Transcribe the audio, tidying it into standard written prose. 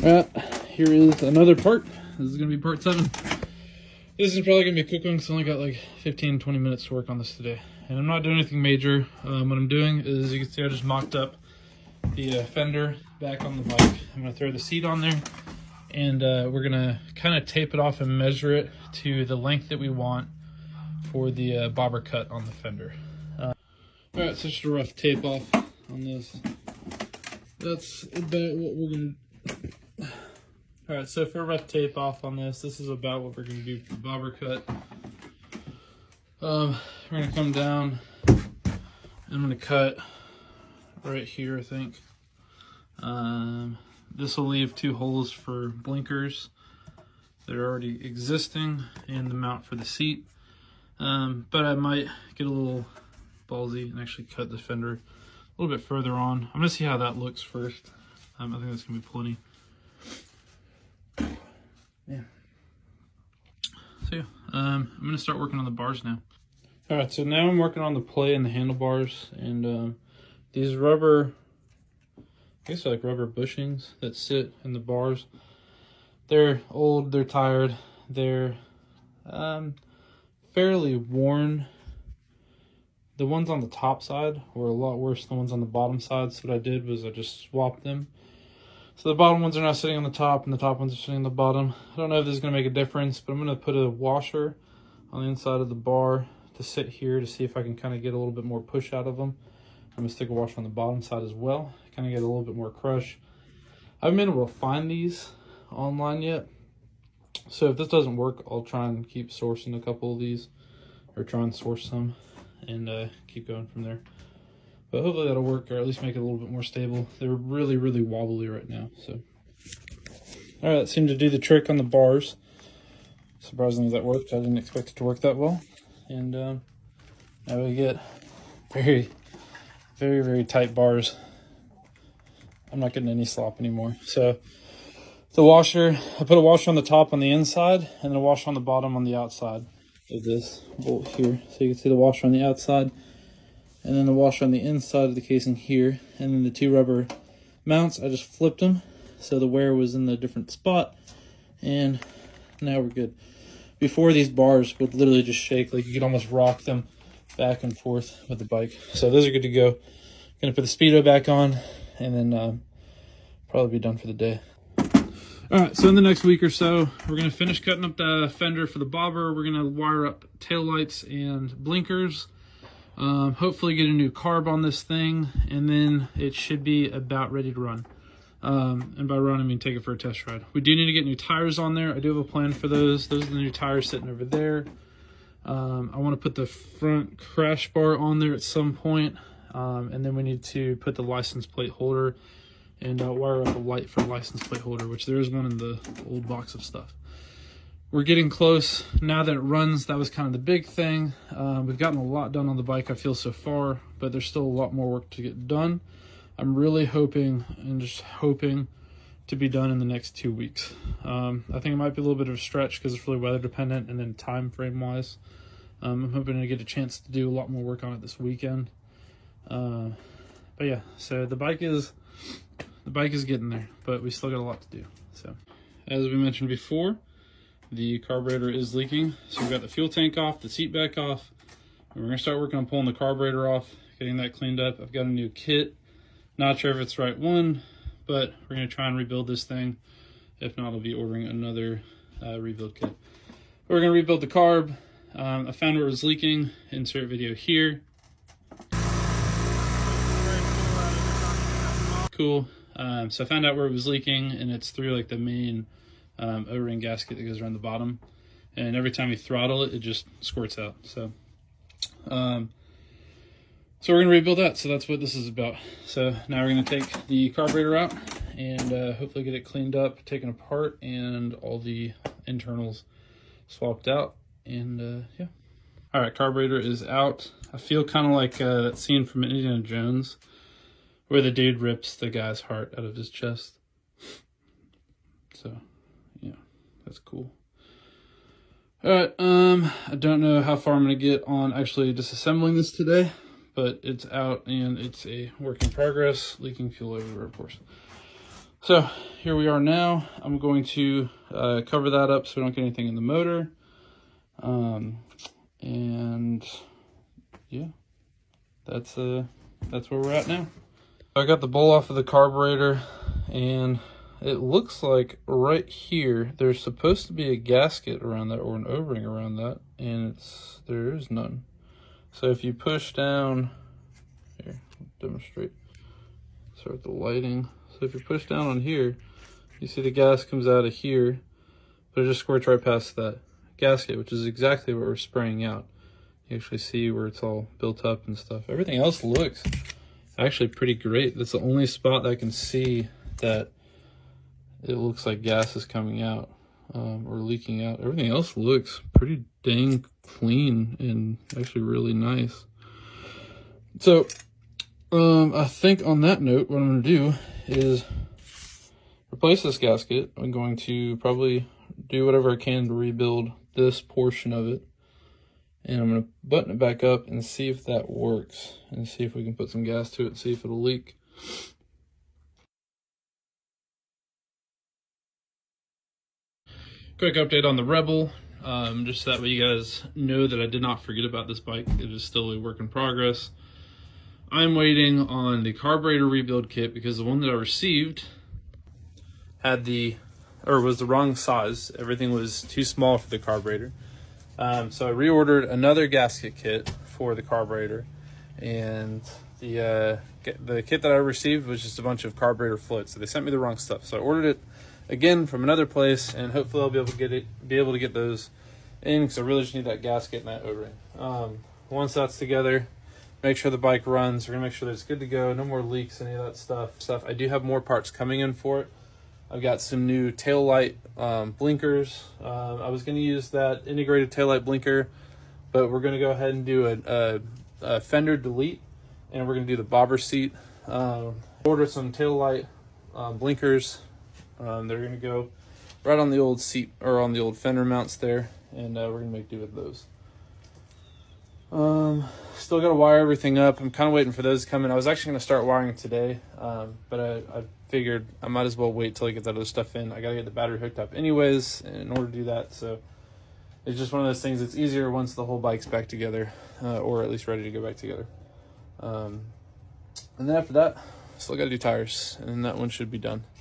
Here is another part. This is going to be part 7. This is probably going to be a quick one because I only got like 15-20 minutes to work on this today. And I'm not doing anything major. What I'm doing is, you can see I just mocked up the Fender back on the bike. I'm going to throw the seat on there, and we're going to kind of tape it off and measure it to the length that we want for the bobber cut on the Fender. Alright, so just a rough tape off on this. That's about what we're going to... Alright, so for a rough tape off on this, this is about what we're going to do for the bobber cut. We're going to come down, and I'm going to cut right here, I think. This will leave 2 holes for blinkers that are already existing, and the mount for the seat. But I might get a little ballsy and actually cut the Fender a little bit further on. I'm going to see how that looks first. I think that's going to be plenty. Yeah. So yeah, I'm going to start working on the bars now. Alright, so now I'm working on the play and the handlebars, and these rubber, I guess they're like rubber bushings that sit in the bars. They're old, they're tired, they're fairly worn. The ones on the top side were a lot worse than the ones on the bottom side, so what I did was I just swapped them. So the bottom ones are now sitting on the top, and the top ones are sitting on the bottom. I don't know if this is going to make a difference, but I'm going to put a washer on the inside of the bar to sit here to see if I can kind of get a little bit more push out of them. I'm going to stick a washer on the bottom side as well, kind of get a little bit more crush. I haven't been able to find these online yet, so if this doesn't work, I'll try and keep sourcing a couple of these, or try and source some, and keep going from there. But hopefully that'll work, or at least make it a little bit more stable. They're really, really wobbly right now. So, all right, that seemed to do the trick on the bars. Surprisingly, that worked. I didn't expect it to work that well. And now we get very, very, very tight bars. I'm not getting any slop anymore. So the washer, I put a washer on the top on the inside, and then a washer on the bottom on the outside of this bolt here. So you can see the washer on the outside, and then the washer on the inside of the casing here, and then the 2 rubber mounts, I just flipped them so the wear was in the different spot, and now we're good. Before, these bars would literally just shake, like you could almost rock them back and forth with the bike. So those are good to go. Gonna put the speedo back on, and then probably be done for the day. Alright, so in the next week or so, we're gonna finish cutting up the Fender for the bobber. We're gonna wire up taillights and blinkers. Hopefully get a new carb on this thing, and then it should be about ready to run. And by run, I mean take it for a test ride. We do need to get new tires on there. I do have a plan for those. Those are the new tires sitting over there. I want to put the front crash bar on there at some point. And then we need to put the license plate holder and wire up a light for the license plate holder, which there is one in the old box of stuff. We're getting close. Now that it runs, that was kind of the big thing. We've gotten a lot done on the bike, I feel, so far, but there's still a lot more work to get done. I'm really hoping, and just hoping, to be done in the next 2 weeks. I think it might be a little bit of a stretch because it's really weather dependent, and then time frame wise. I'm hoping to get a chance to do a lot more work on it this weekend. But yeah, so the bike is getting there, but we still got a lot to do. So, as we mentioned before, the carburetor is leaking, so we've got the fuel tank off, the seat back off, and we're going to start working on pulling the carburetor off, getting that cleaned up. I've got a new kit. Not sure if it's the right one, but we're going to try and rebuild this thing. If not, I'll be ordering another rebuild kit. We're going to rebuild the carb. I found where it was leaking. Insert video here. Cool. So I found out where it was leaking, and it's through like the main O-ring gasket that goes around the bottom, and every time you throttle it, it just squirts out. So so we're going to rebuild that. So that's what this is about. So now we're going to take the carburetor out and hopefully get it cleaned up, taken apart, and all the internals swapped out. And yeah. All right, carburetor is out. I feel kind of like that scene from Indiana Jones where the dude rips the guy's heart out of his chest. So yeah, that's cool. All right, I don't know how far I'm going to get on actually disassembling this today, but it's out and it's a work in progress, leaking fuel everywhere, of course. So here we are now. I'm going to cover that up so we don't get anything in the motor. And yeah, that's where we're at now. I got the bowl off of the carburetor, and it looks like right here there's supposed to be a gasket around that, or an O-ring around that, and there is none. So if you push down here, I'll demonstrate. Start the lighting. So if you push down on here, you see the gas comes out of here, but it just squirts right past that gasket, which is exactly what we're spraying out. You actually see where it's all built up and stuff. Everything else looks actually pretty great. That's the only spot that I can see that it looks like gas is coming out or leaking out. Everything else looks pretty dang clean and actually really nice. So I think on that note, what I'm going to do is replace this gasket. I'm going to probably do whatever I can to rebuild this portion of it. And I'm going to button it back up and see if that works, and see if we can put some gas to it and see if it'll leak. Quick update on the Rebel, just so that way you guys know that I did not forget about this bike. It is still a work in progress. I'm waiting on the carburetor rebuild kit because the one that I received had was the wrong size. Everything was too small for the carburetor. So I reordered another gasket kit for the carburetor, and the kit that I received was just a bunch of carburetor floats. So they sent me the wrong stuff. So I ordered it again from another place, and hopefully I'll be able to get those in, because I really just need that gasket and that O-ring. Once that's together, make sure the bike runs. We're gonna make sure that it's good to go. No more leaks, any of that stuff. I do have more parts coming in for it. I've got some new tail light blinkers. I was going to use that integrated tail light blinker, but we're going to go ahead and do a Fender delete, and we're going to do the bobber seat. Order some tail light blinkers. They're going to go right on the old seat, or on the old fender mounts there, and we're going to make do with those. Still got to wire everything up. I'm kind of waiting for those to come in. I was actually going to start wiring today, but I figured I might as well wait till I get that other stuff in. I got to get the battery hooked up anyways in order to do that. So it's just one of those things. It's easier once the whole bike's back together, or at least ready to go back together. And then after that, still got to do tires, and then that one should be done.